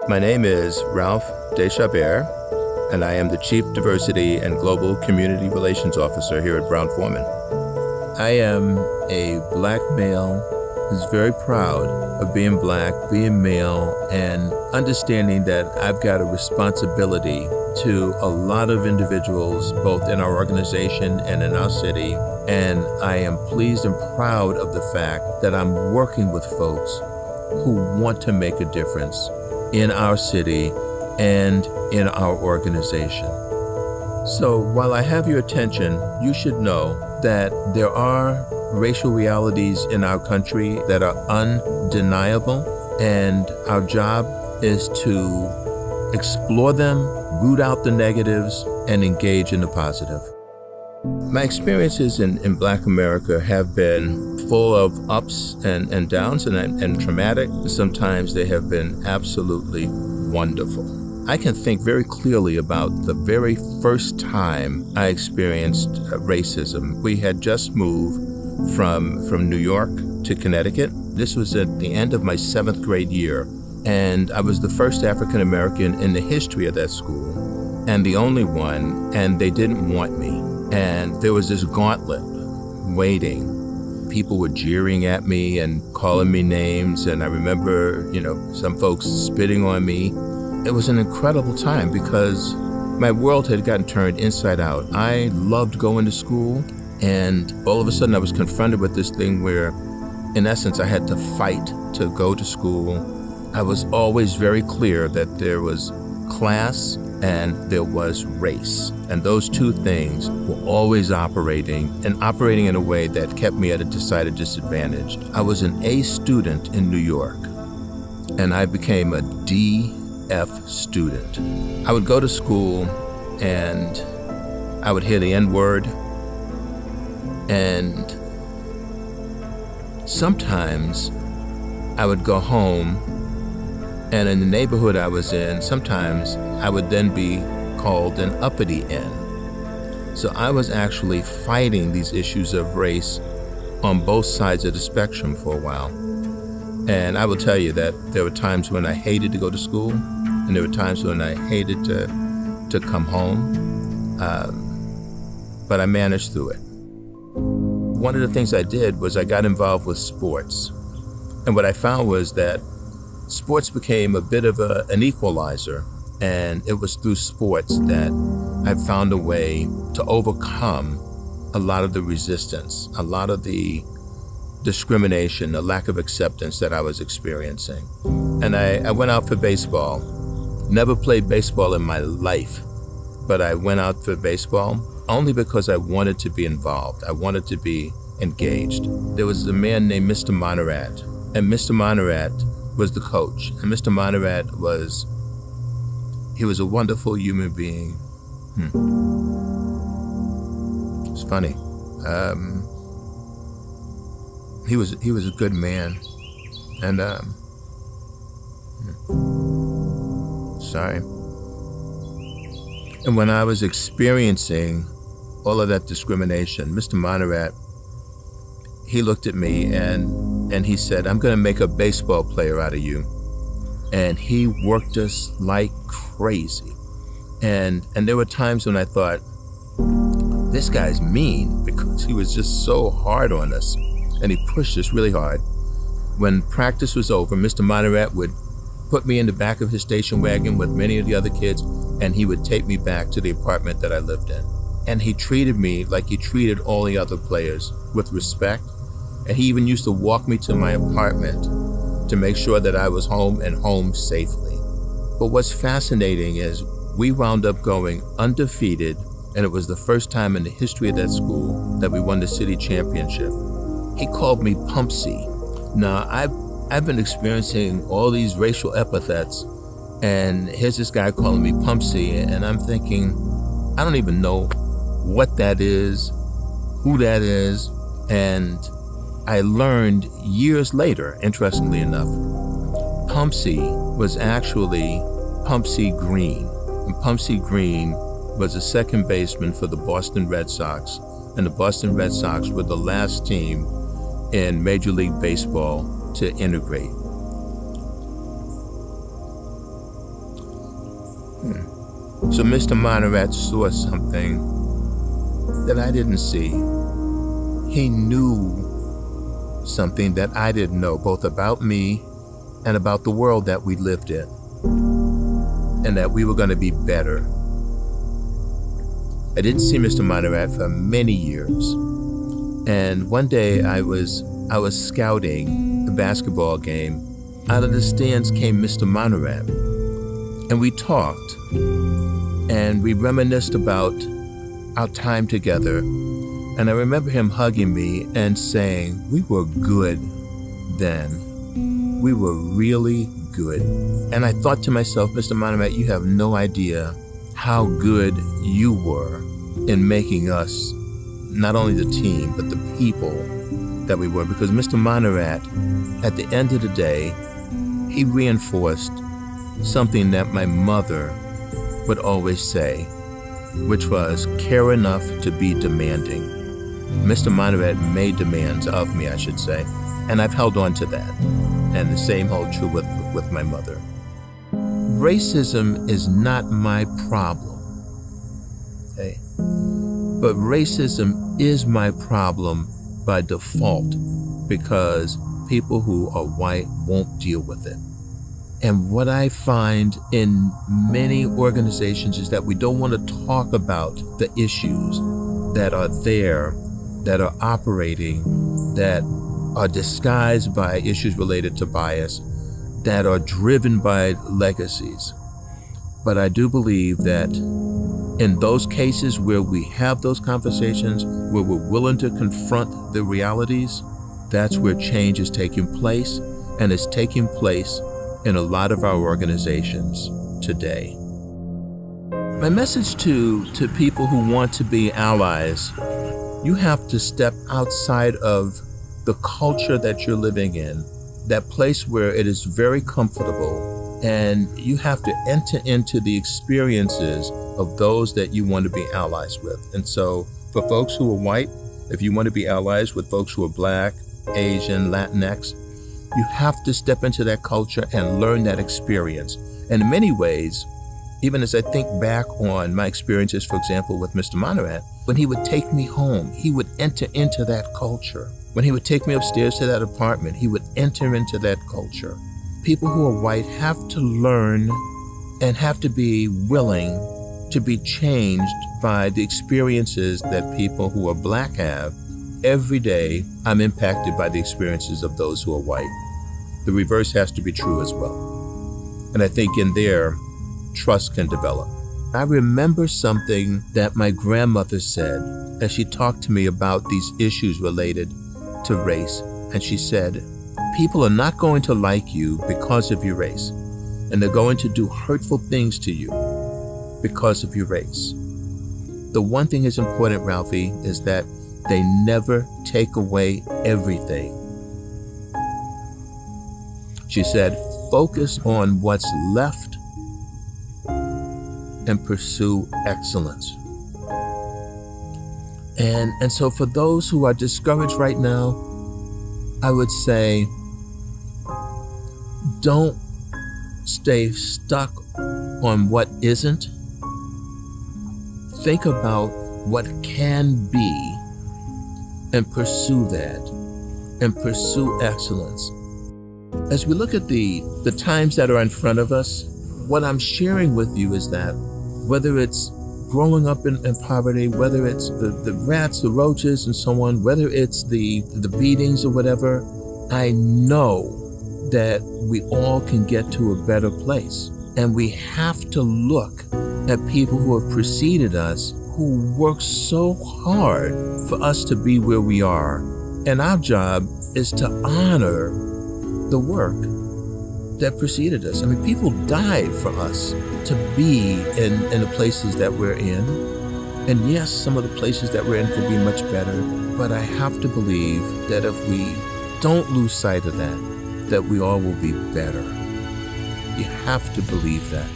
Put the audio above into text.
My name is Ralph de Chabert, and I am the Chief Diversity and Global Community Relations Officer here at Brown-Forman. I am a black male who's very proud of being black, being male, and understanding that I've got a responsibility to a lot of individuals, both in our organization and in our city. And I am pleased and proud of the fact that I'm working with folks who want to make a difference in our city and in our organization. So while I have your attention, you should know that there are racial realities in our country that are undeniable, and our job is to explore them, root out the negatives, and engage in the positive. My experiences in Black America have been full of ups and downs and traumatic. Sometimes they have been absolutely wonderful. I can think very clearly about the very first time I experienced racism. We had just moved from New York to Connecticut. This was at the end of my 7th grade year, and I was the first African American in the history of that school, and the only one, and they didn't want me. And there was this gauntlet waiting. People were jeering at me and calling me names, and I remember, some folks spitting on me. It was an incredible time because my world had gotten turned inside out. I loved going to school, and all of a sudden I was confronted with this thing where, in essence, I had to fight to go to school. I was always very clear that there was class and there was race. And those two things were always operating in a way that kept me at a decided disadvantage. I was an A student in New York, and I became a DF student. I would go to school and I would hear the N-word, and sometimes I would go home, and in the neighborhood I was in, sometimes I would then be called an uppity N. So I was actually fighting these issues of race on both sides of the spectrum for a while. And I will tell you that there were times when I hated to go to school, and there were times when I hated to come home, but I managed through it. One of the things I did was I got involved with sports. And what I found was that sports became a bit of an equalizer, and it was through sports that I found a way to overcome a lot of the resistance, a lot of the discrimination, the lack of acceptance that I was experiencing. And I went out for baseball. Never played baseball in my life, but I went out for baseball only because I wanted to be involved. I wanted to be engaged. There was a man named Mr. Monaret, and Mr. Monaret was the coach. And Mr. Monaret was a wonderful human being. It's funny. He was a good man. And sorry. And when I was experiencing all of that discrimination, Mr. Monaret, he looked at me and he said, "I'm going to make a baseball player out of you." And he worked us like crazy. And there were times when I thought, this guy's mean, because he was just so hard on us. And he pushed us really hard. When practice was over, Mr. Monaret would put me in the back of his station wagon with many of the other kids, and he would take me back to the apartment that I lived in. And he treated me like he treated all the other players, with respect. And he even used to walk me to my apartment to make sure that I was home and home safely. But what's fascinating is we wound up going undefeated, and it was the first time in the history of that school that we won the city championship. He called me Pumpsy. Now, I've been experiencing all these racial epithets, and here's this guy calling me Pumpsy, and I'm thinking, I don't even know what that is, who that is, and I learned years later, interestingly enough, Pumpsy was actually Pumpsy Green. And Pumpsy Green was a second baseman for the Boston Red Sox, and the Boston Red Sox were the last team in Major League Baseball to integrate. So Mr. Monaret saw something that I didn't see. He knew something that I didn't know, both about me and about the world that we lived in, and that we were going to be better. I didn't see Mr. Monaret for many years, and one day I was scouting a basketball game. Out of the stands came Mr. Monaret, and we talked, and we reminisced about our time together. And I remember him hugging me and saying, we were good then. We were really good. And I thought to myself, Mr. Monaret, you have no idea how good you were in making us, not only the team, but the people that we were. Because Mr. Monaret, at the end of the day, he reinforced something that my mother would always say, which was care enough to be demanding. Mr. Monaret made demands of me, I should say, and I've held on to that. And the same holds true with my mother. Racism is not my problem, okay? But racism is my problem by default, because people who are white won't deal with it. And what I find in many organizations is that we don't want to talk about the issues that are there, that are operating, that are disguised by issues related to bias, that are driven by legacies. But I do believe that in those cases where we have those conversations, where we're willing to confront the realities, that's where change is taking place, and it's taking place in a lot of our organizations today. My message to people who want to be allies, you have to step outside of the culture that you're living in, that place where it is very comfortable, and you have to enter into the experiences of those that you want to be allies with. And so for folks who are white, if you want to be allies with folks who are Black, Asian, Latinx, you have to step into that culture and learn that experience. And in many ways, even as I think back on my experiences, for example, with Mr. Monaret, when he would take me home, he would enter into that culture. When he would take me upstairs to that apartment, he would enter into that culture. People who are white have to learn and have to be willing to be changed by the experiences that people who are Black have. Every day, I'm impacted by the experiences of those who are white. The reverse has to be true as well. And I think in there, trust can develop. I remember something that my grandmother said as she talked to me about these issues related to race. And she said, people are not going to like you because of your race. And they're going to do hurtful things to you because of your race. The one thing is important, Ralphie, is that they never take away everything. She said, focus on what's left and pursue excellence. And so for those who are discouraged right now, I would say, don't stay stuck on what isn't. Think about what can be and pursue that, and pursue excellence. As we look at the times that are in front of us, what I'm sharing with you is that whether it's growing up in poverty, whether it's the rats, the roaches, and so on, whether it's the beatings or whatever, I know that we all can get to a better place. And we have to look at people who have preceded us, who worked so hard for us to be where we are. And our job is to honor the work that preceded us. I mean, people died for us to be in the places that we're in. And yes, some of the places that we're in could be much better, but I have to believe that if we don't lose sight of that we all will be better. You have to believe that.